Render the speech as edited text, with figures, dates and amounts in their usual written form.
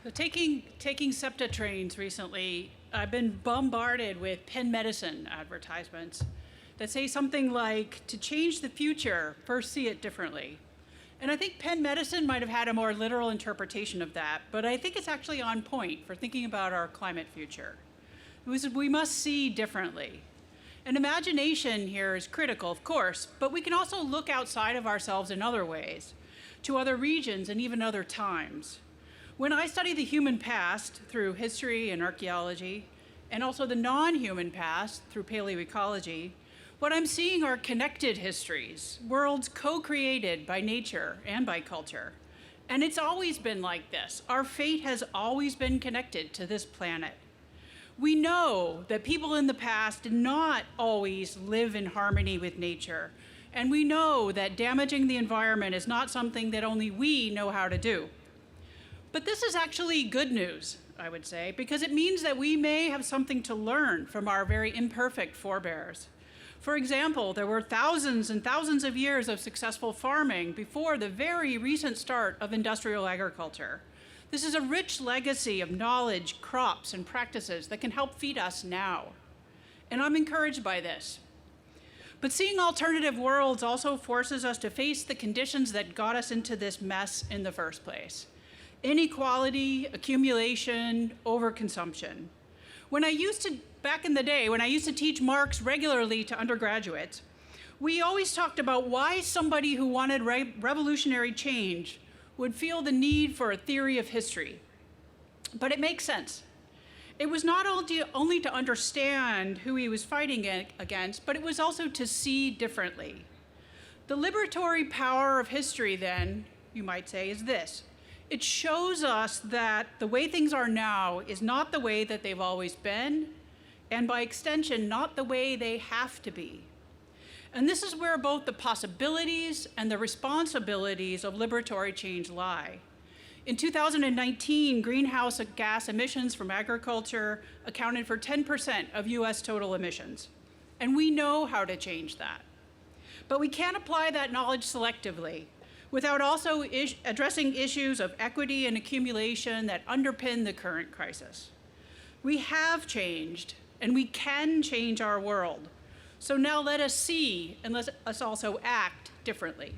So taking SEPTA trains recently, I've been bombarded with Penn medicine advertisements that say something like, to change the future, first see it differently. And I think Penn medicine might have had a more literal interpretation of that, but I think it's actually on point for thinking about our climate future. We must see differently. And imagination here is critical, of course, but we can also look outside of ourselves in other ways, to other regions and even other times. When I study the human past through history and archaeology, and also the non-human past through paleoecology, what I'm seeing are connected histories, worlds co-created by nature and by culture. And it's always been like this. Our fate has always been connected to this planet. We know that people in the past did not always live in harmony with nature. And we know that damaging the environment is not something that only we know how to do. But this is actually good news, I would say, because it means that we may have something to learn from our very imperfect forebears. For example, there were thousands and thousands of years of successful farming before the very recent start of industrial agriculture. This is a rich legacy of knowledge, crops, and practices that can help feed us now. And I'm encouraged by this. But seeing alternative worlds also forces us to face the conditions that got us into this mess in the first place. Inequality, accumulation, overconsumption. Back in the day, when I used to teach Marx regularly to undergraduates, we always talked about why somebody who wanted revolutionary change would feel the need for a theory of history. But it makes sense. It was not only to understand who he was fighting against, but it was also to see differently. The liberatory power of history, then, you might say, is this. It shows us that the way things are now is not the way that they've always been, and by extension, not the way they have to be. And this is where both the possibilities and the responsibilities of liberatory change lie. In 2019, greenhouse gas emissions from agriculture accounted for 10% of US total emissions. And we know how to change that. But we can't apply that knowledge selectively without also addressing issues of equity and accumulation that underpin the current crisis. We have changed, and we can change our world. So now let us see, and let us also act differently.